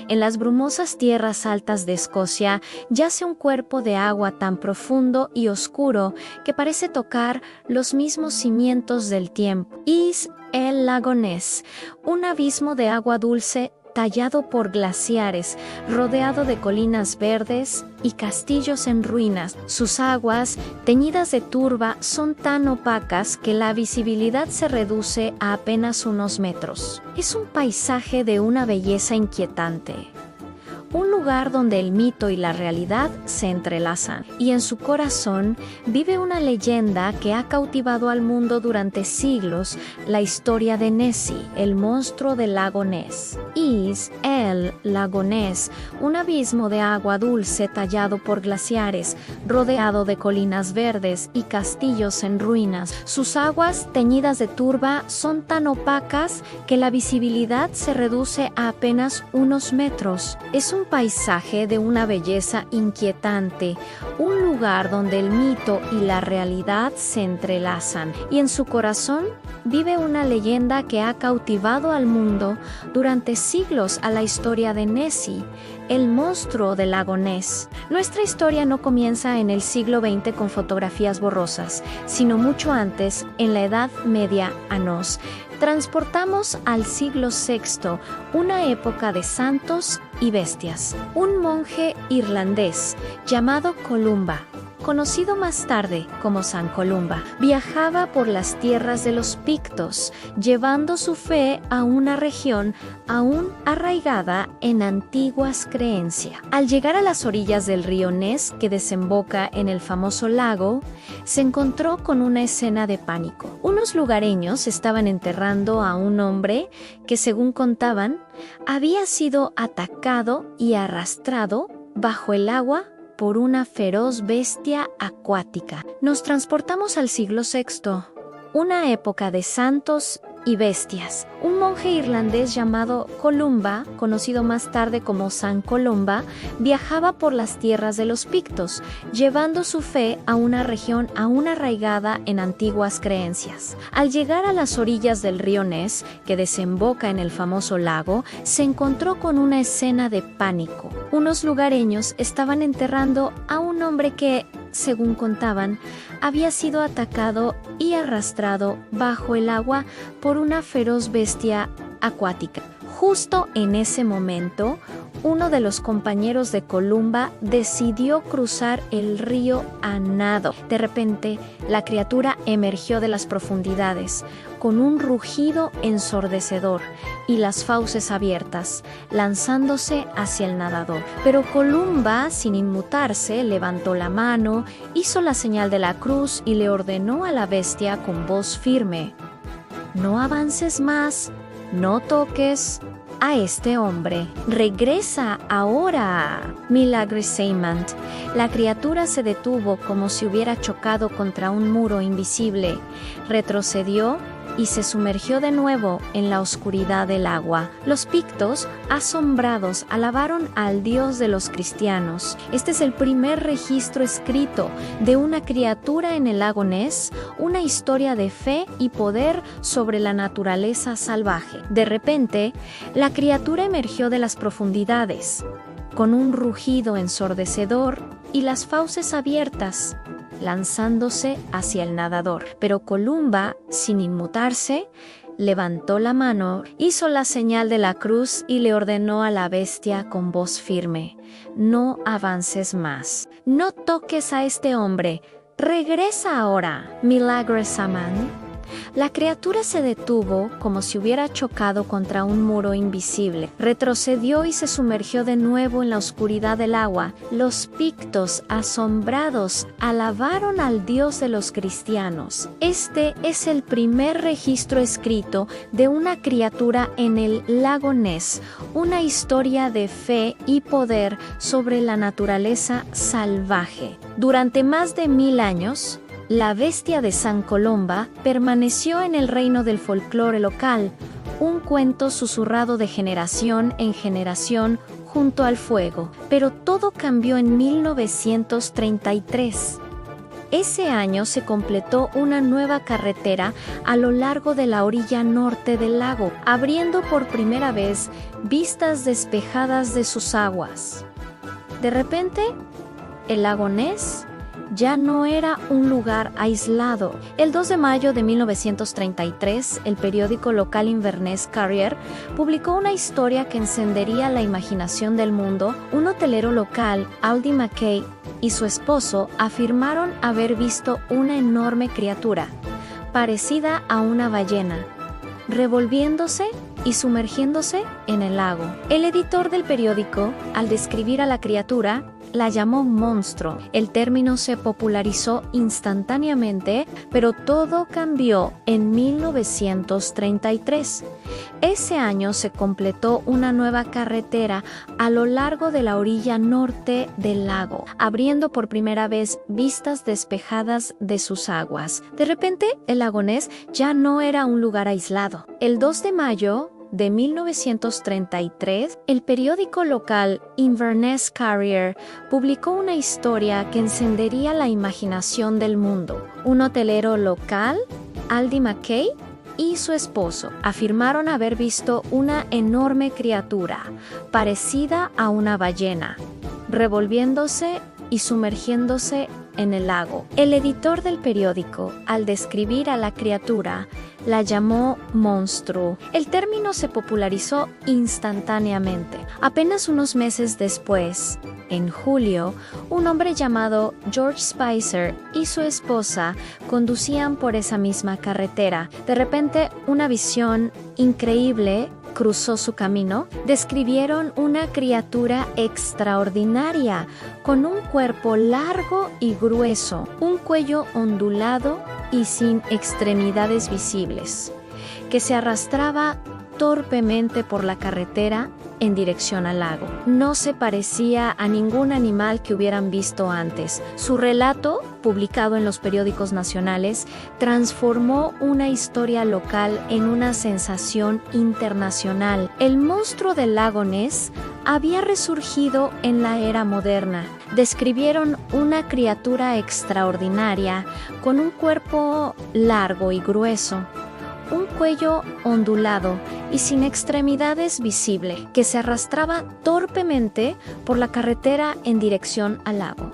En las brumosas tierras altas de Escocia yace un cuerpo de agua tan profundo y oscuro que parece tocar los mismos cimientos del tiempo. Es el lago Ness, un abismo de agua dulce tallado por glaciares, rodeado de colinas verdes y castillos en ruinas. Sus aguas, teñidas de turba, son tan opacas que la visibilidad se reduce a apenas unos metros. Es un paisaje de una belleza inquietante. Un lugar donde el mito y la realidad se entrelazan, y en su corazón vive una leyenda que ha cautivado al mundo durante siglos, la historia de Nessie, el monstruo del lago Ness. Es el lago Ness, un abismo de agua dulce tallado por glaciares, rodeado de colinas verdes y castillos en ruinas. Sus aguas, teñidas de turba, son tan opacas que la visibilidad se reduce a apenas unos metros. Es un paisaje de una belleza inquietante, un lugar donde el mito y la realidad se entrelazan, y en su corazón vive una leyenda que ha cautivado al mundo durante siglos a la historia de Nessie, el monstruo del lago Ness. Nuestra historia no comienza en el siglo XX con fotografías borrosas, sino mucho antes, en la Edad Media a nos transportamos al siglo VI, una época de santos y bestias. Un monje irlandés llamado Columba, conocido más tarde como San Columba, viajaba por las tierras de los Pictos, llevando su fe a una región aún arraigada en antiguas creencias. Al llegar a las orillas del río Ness, que desemboca en el famoso lago, se encontró con una escena de pánico. Unos lugareños estaban enterrando a un hombre que, según contaban, había sido atacado y arrastrado bajo el agua por una feroz bestia acuática. Nos transportamos al siglo VI, una época de santos y bestias. Un monje irlandés llamado Columba, conocido más tarde como San Columba, viajaba por las tierras de los Pictos, llevando su fe a una región aún arraigada en antiguas creencias. Al llegar a las orillas del río Ness, que desemboca en el famoso lago, se encontró con una escena de pánico. Unos lugareños estaban enterrando a un hombre que, según contaban, había sido atacado y arrastrado bajo el agua por una feroz bestia acuática. Justo en ese momento, uno de los compañeros de Columba decidió cruzar el río a nado. De repente, la criatura emergió de las profundidades, con un rugido ensordecedor y las fauces abiertas, lanzándose hacia el nadador. Pero Columba, sin inmutarse, levantó la mano, hizo la señal de la cruz y le ordenó a la bestia con voz firme: «No avances más, no toques a este hombre. Regresa ahora». Milagrousamente, la criatura se detuvo como si hubiera chocado contra un muro invisible, retrocedió y se sumergió de nuevo en la oscuridad del agua. Los Pictos, asombrados, alabaron al Dios de los cristianos. Este es el primer registro escrito de una criatura en el lago Ness, una historia de fe y poder sobre la naturaleza salvaje. De repente, la criatura emergió de las profundidades, con un rugido ensordecedor y las fauces abiertas, lanzándose hacia el nadador. Pero Columba, sin inmutarse, levantó la mano, hizo la señal de la cruz y le ordenó a la bestia con voz firme: «No avances más, no toques a este hombre, regresa ahora». Milagrosamente, la criatura se detuvo como si hubiera chocado contra un muro invisible. Retrocedió y se sumergió de nuevo en la oscuridad del agua. Los Pictos, asombrados, alabaron al Dios de los cristianos. Este es el primer registro escrito de una criatura en el lago Ness, una historia de fe y poder sobre la naturaleza salvaje. Durante más de 1000 años, la bestia de San Columba permaneció en el reino del folclore local, un cuento susurrado de generación en generación junto al fuego. Pero todo cambió en 1933. Ese año se completó una nueva carretera a lo largo de la orilla norte del lago, abriendo por primera vez vistas despejadas de sus aguas. De repente, el lago Ness ya no era un lugar aislado. El 2 de mayo de 1933, el periódico local Inverness Courier publicó una historia que encendería la imaginación del mundo. Un hotelero local, Aldi McKay, y su esposo afirmaron haber visto una enorme criatura, parecida a una ballena, revolviéndose y sumergiéndose en el lago. El editor del periódico, al describir a la criatura, la llamó monstruo. El término se popularizó instantáneamente, pero todo cambió en 1933. Ese año se completó una nueva carretera a lo largo de la orilla norte del lago, abriendo por primera vez vistas despejadas de sus aguas. De repente, el lago Ness ya no era un lugar aislado. El 2 de mayo de 1933, el periódico local Inverness Courier publicó una historia que encendería la imaginación del mundo. Un hotelero local, Aldi McKay, y su esposo afirmaron haber visto una enorme criatura, parecida a una ballena, revolviéndose y sumergiéndose en el lago. El editor del periódico, al describir a la criatura, la llamó monstruo. El término se popularizó instantáneamente. Apenas unos meses después, en julio, un hombre llamado George Spicer y su esposa conducían por esa misma carretera. De repente, una visión increíble cruzó su camino. Describieron una criatura extraordinaria, con un cuerpo largo y grueso, un cuello ondulado y sin extremidades visibles, que se arrastraba torpemente por la carretera en dirección al lago. No se parecía a ningún animal que hubieran visto antes. Su relato, publicado en los periódicos nacionales, transformó una historia local en una sensación internacional. El monstruo del lago Ness había resurgido en la era moderna. Describieron una criatura extraordinaria con un cuerpo largo y grueso, un cuello ondulado y sin extremidades visible, que se arrastraba torpemente por la carretera en dirección al lago.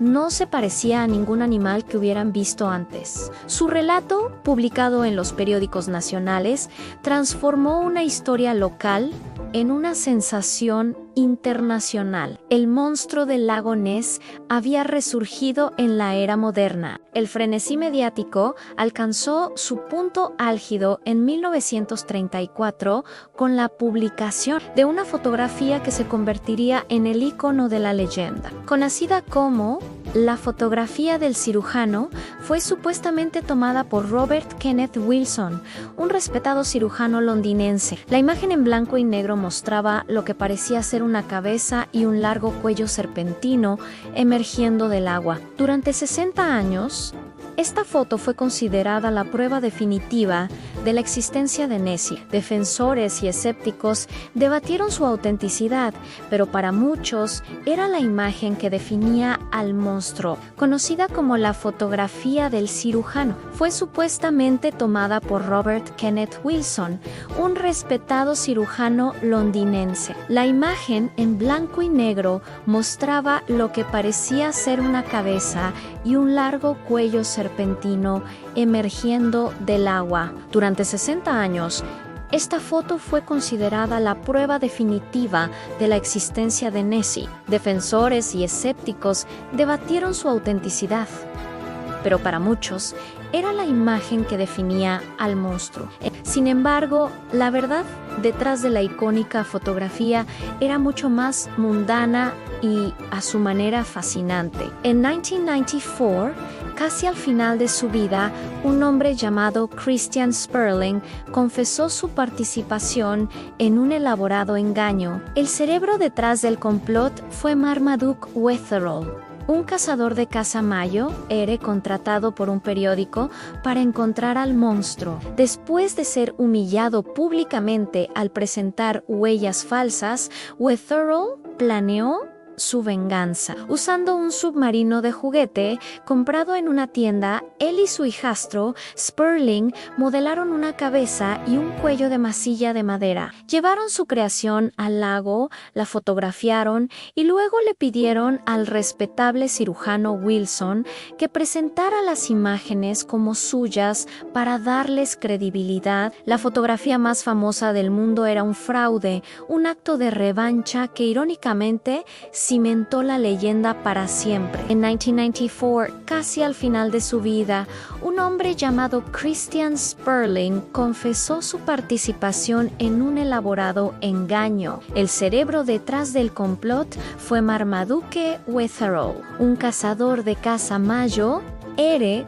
No se parecía a ningún animal que hubieran visto antes. Su relato, publicado en los periódicos nacionales, transformó una historia local en una sensación internacional. El monstruo del lago Ness había resurgido en la era moderna. El frenesí mediático alcanzó su punto álgido en 1934 con la publicación de una fotografía que se convertiría en el ícono de la leyenda. Conocida como la fotografía del cirujano, fue supuestamente tomada por Robert Kenneth Wilson, un respetado cirujano londinense. La imagen en blanco y negro mostraba lo que parecía ser una cabeza y un largo cuello serpentino emergiendo del agua. Durante 60 años, esta foto fue considerada la prueba definitiva de la existencia de Nessie. Defensores y escépticos debatieron su autenticidad, pero para muchos era la imagen que definía al monstruo. Conocida como la fotografía del cirujano, fue supuestamente tomada por Robert Kenneth Wilson, un respetado cirujano londinense. La imagen en blanco y negro mostraba lo que parecía ser una cabeza y un largo cuello serpentino emergiendo del agua. Durante 60 años, esta foto fue considerada la prueba definitiva de la existencia de Nessie. Defensores y escépticos debatieron su autenticidad, pero para muchos era la imagen que definía al monstruo. Sin embargo, la verdad detrás de la icónica fotografía era mucho más mundana y a su manera fascinante. En 1994, casi al final de su vida, un hombre llamado Christian Sperling confesó su participación en un elaborado engaño. El cerebro detrás del complot fue Marmaduke Wetherall, un cazador de caza mayo, contratado por un periódico para encontrar al monstruo. Después de ser humillado públicamente al presentar huellas falsas, Wetherall planeó su venganza. Usando un submarino de juguete comprado en una tienda, él y su hijastro, Sperling, modelaron una cabeza y un cuello de masilla de madera. Llevaron su creación al lago, la fotografiaron y luego le pidieron al respetable cirujano Wilson que presentara las imágenes como suyas para darles credibilidad. La fotografía más famosa del mundo era un fraude, un acto de revancha que irónicamente cimentó la leyenda para siempre. En 1994, casi al final de su vida, un hombre llamado Christian Sperling confesó su participación en un elaborado engaño. El cerebro detrás del complot fue Marmaduke Wetherall, un cazador de caza mayo,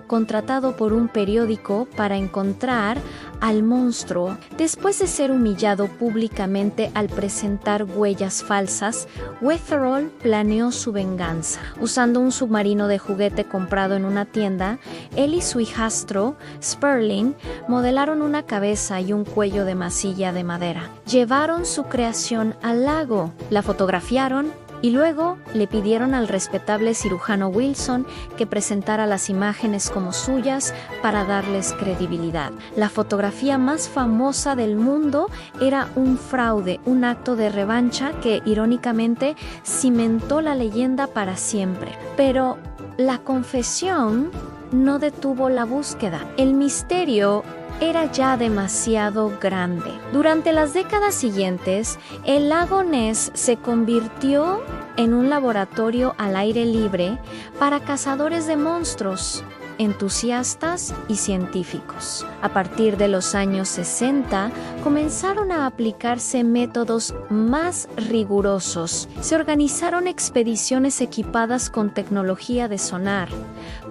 contratado por un periódico para encontrar al monstruo. Después de ser humillado públicamente al presentar huellas falsas, Wetherall planeó su venganza. Usando un submarino de juguete comprado en una tienda, él y su hijastro, Sperling, modelaron una cabeza y un cuello de masilla de madera. Llevaron su creación al lago, la fotografiaron y luego le pidieron al respetable cirujano Wilson que presentara las imágenes como suyas para darles credibilidad. La fotografía más famosa del mundo era un fraude, un acto de revancha que irónicamente cimentó la leyenda para siempre. Pero la confesión no detuvo la búsqueda. El misterio era ya demasiado grande. Durante las décadas siguientes, el lago Ness se convirtió en un laboratorio al aire libre para cazadores de monstruos, entusiastas y científicos. A partir de los años 60, comenzaron a aplicarse métodos más rigurosos. Se organizaron expediciones equipadas con tecnología de sonar,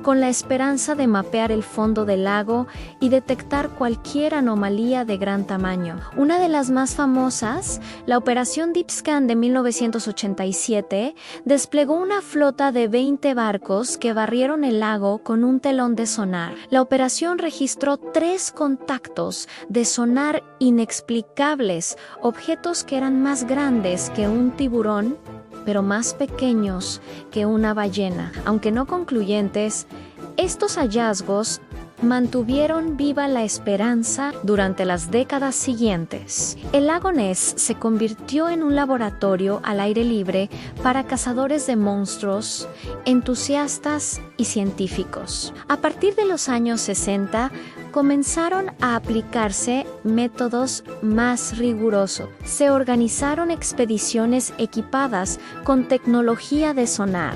con la esperanza de mapear el fondo del lago y detectar cualquier anomalía de gran tamaño. Una de las más famosas, la Operación Deep Scan de 1987, desplegó una flota de 20 barcos que barrieron el lago con un telón de sonar. La operación registró 3 contactos de sonar inexplicables, objetos que eran más grandes que un tiburón, pero más pequeños que una ballena. Aunque no concluyentes, estos hallazgos mantuvieron viva la esperanza durante las décadas siguientes. El lago Ness se convirtió en un laboratorio al aire libre para cazadores de monstruos, entusiastas y científicos. A partir de los años 60, comenzaron a aplicarse métodos más rigurosos. Se organizaron expediciones equipadas con tecnología de sonar,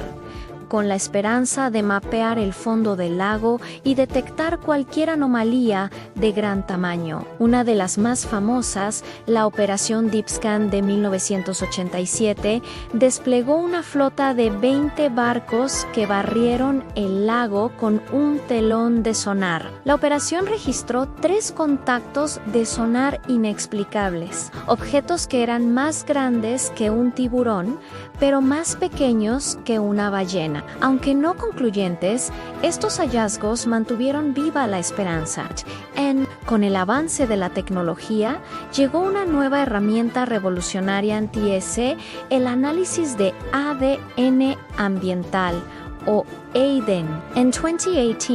con la esperanza de mapear el fondo del lago y detectar cualquier anomalía de gran tamaño. Una de las más famosas, la Operación Deep Scan de 1987, desplegó una flota de 20 barcos que barrieron el lago con un telón de sonar. La operación registró 3 contactos de sonar inexplicables, objetos que eran más grandes que un tiburón, pero más pequeños que una ballena. Aunque no concluyentes, estos hallazgos mantuvieron viva la esperanza. Con el avance de la tecnología, llegó una nueva herramienta revolucionaria anti-ESE, el análisis de ADN ambiental, o ADEN. En 2018,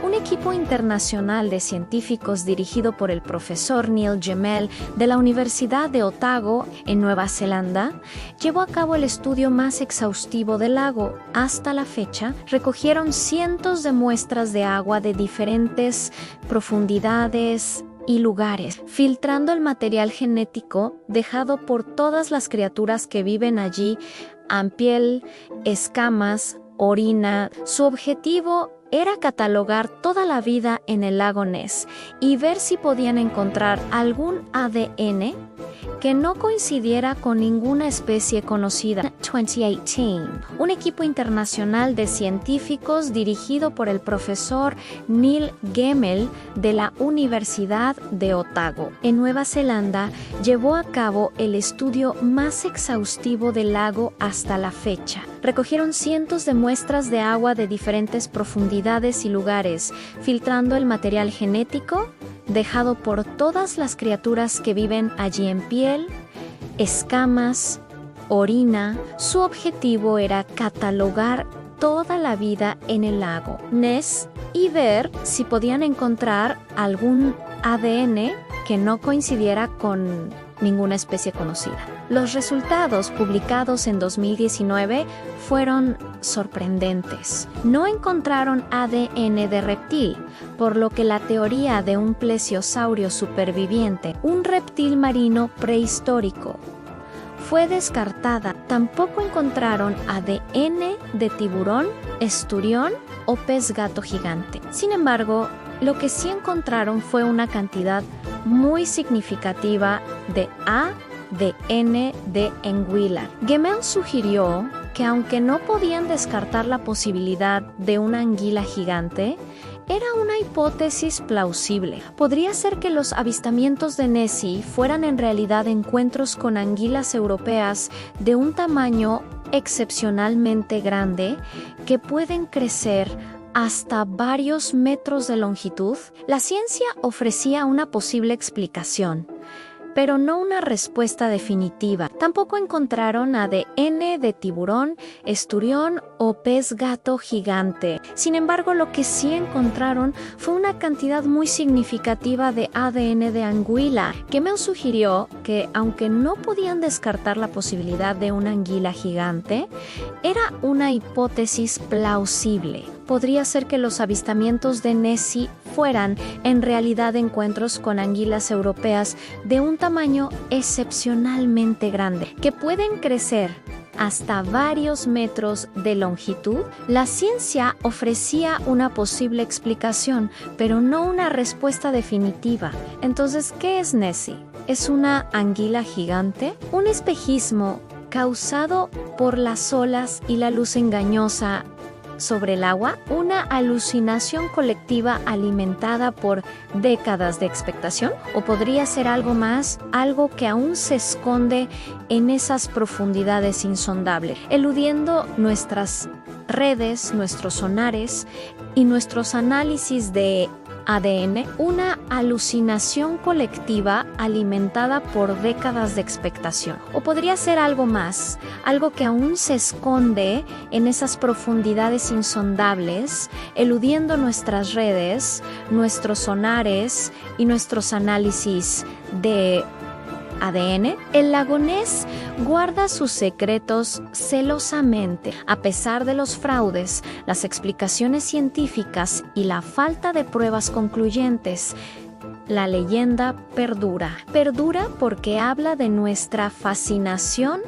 un equipo internacional de científicos dirigido por el profesor Neil Gemmell de la Universidad de Otago, en Nueva Zelanda, llevó a cabo el estudio más exhaustivo del lago. Hasta la fecha, recogieron cientos de muestras de agua de diferentes profundidades y lugares, filtrando el material genético dejado por todas las criaturas que viven allí, piel, escamas, orina. Su objetivo era catalogar toda la vida en el lago Ness y ver si podían encontrar algún ADN que no coincidiera con ninguna especie conocida. En 2018, un equipo internacional de científicos dirigido por el profesor Neil Gemmell de la Universidad de Otago, en Nueva Zelanda, llevó a cabo el estudio más exhaustivo del lago hasta la fecha. Recogieron cientos de muestras de agua de diferentes profundidades y lugares, filtrando el material genético dejado por todas las criaturas que viven allí en piel, escamas, orina, su objetivo era catalogar toda la vida en el lago Ness y ver si podían encontrar algún ADN que no coincidiera con ninguna especie conocida. Los resultados publicados en 2019 fueron sorprendentes. No encontraron ADN de reptil, por lo que la teoría de un plesiosaurio superviviente, un reptil marino prehistórico, fue descartada. Tampoco encontraron ADN de tiburón, esturión o pez gato gigante. Sin embargo, lo que sí encontraron fue una cantidad muy significativa de ADN de anguila. Gemmell sugirió que aunque no podían descartar la posibilidad de una anguila gigante, era una hipótesis plausible. Podría ser que los avistamientos de Nessie fueran en realidad encuentros con anguilas europeas de un tamaño excepcionalmente grande que pueden crecer hasta varios metros de longitud. La ciencia ofrecía una posible explicación, pero no una respuesta definitiva. Tampoco encontraron ADN de tiburón, esturión o pez gato gigante. Sin embargo, lo que sí encontraron fue una cantidad muy significativa de ADN de anguila. Gemmell sugirió que, aunque no podían descartar la posibilidad de una anguila gigante, era una hipótesis plausible. Podría ser que los avistamientos de Nessie fueran en realidad encuentros con anguilas europeas de un tamaño excepcionalmente grande, que pueden crecer hasta varios metros de longitud. La ciencia ofrecía una posible explicación, pero no una respuesta definitiva. Entonces, ¿qué es Nessie? ¿Es una anguila gigante? ¿Un espejismo causado por las olas y la luz engañosa sobre el agua? ¿Una alucinación colectiva alimentada por décadas de expectación? ¿O podría ser algo más, algo que aún se esconde en esas profundidades insondables, eludiendo nuestras redes, nuestros sonares y nuestros análisis de ADN? Una alucinación colectiva alimentada por décadas de expectación. ¿O podría ser algo más, algo que aún se esconde en esas profundidades insondables, eludiendo nuestras redes, nuestros sonares y nuestros análisis de ADN? El lago Ness guarda sus secretos celosamente. A pesar de los fraudes, las explicaciones científicas y la falta de pruebas concluyentes, la leyenda perdura. Perdura porque habla de nuestra fascinación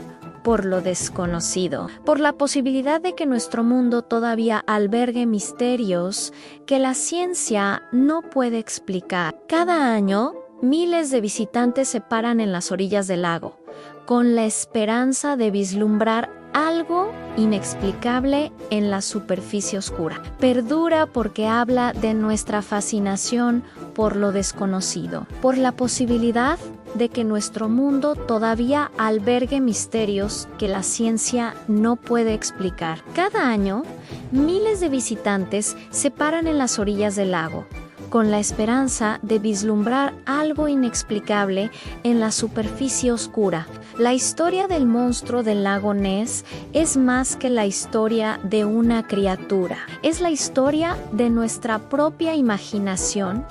por lo desconocido, por la posibilidad de que nuestro mundo todavía albergue misterios que la ciencia no puede explicar. Cada año, miles de visitantes se paran en las orillas del lago, con la esperanza de vislumbrar algo inexplicable en la superficie oscura. Perdura porque habla de nuestra fascinación por lo desconocido, por la posibilidad de que nuestro mundo todavía albergue misterios que la ciencia no puede explicar. Cada año, miles de visitantes se paran en las orillas del lago, con la esperanza de vislumbrar algo inexplicable en la superficie oscura. La historia del monstruo del lago Ness es más que la historia de una criatura. Es la historia de nuestra propia imaginación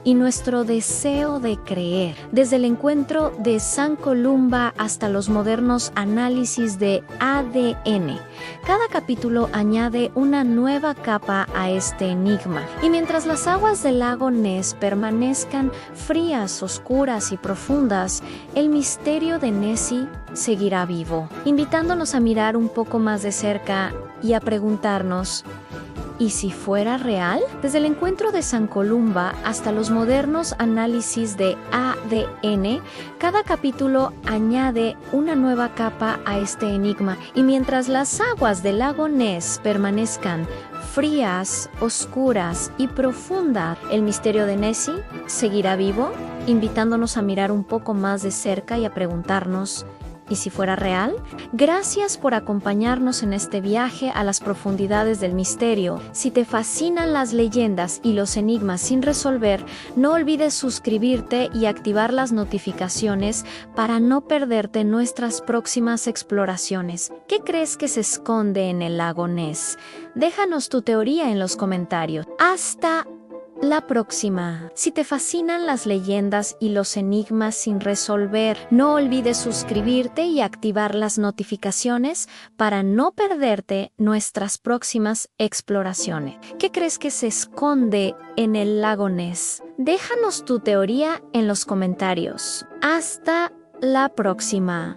y nuestro deseo de creer. Desde el encuentro de San Columba hasta los modernos análisis de ADN, cada capítulo añade una nueva capa a este enigma. Y mientras las aguas del lago Ness permanezcan frías, oscuras y profundas, el misterio de Nessie seguirá vivo, invitándonos a mirar un poco más de cerca y a preguntarnos: ¿y si fuera real? Desde el encuentro de San Columba hasta los modernos análisis de ADN, cada capítulo añade una nueva capa a este enigma. Y mientras las aguas del lago Ness permanezcan frías, oscuras y profundas, el misterio de Nessie seguirá vivo, invitándonos a mirar un poco más de cerca y a preguntarnos: ¿Y si fuera real? Gracias por acompañarnos en este viaje a las profundidades del misterio. Si te fascinan las leyendas y los enigmas sin resolver, no olvides suscribirte y activar las notificaciones para no perderte nuestras próximas exploraciones. ¿Qué crees que se esconde en el lago Ness? Déjanos tu teoría en los comentarios. ¡Hasta la próxima! Si te fascinan las leyendas y los enigmas sin resolver, no olvides suscribirte y activar las notificaciones para no perderte nuestras próximas exploraciones. ¿Qué crees que se esconde en el lago Ness? Déjanos tu teoría en los comentarios. Hasta la próxima.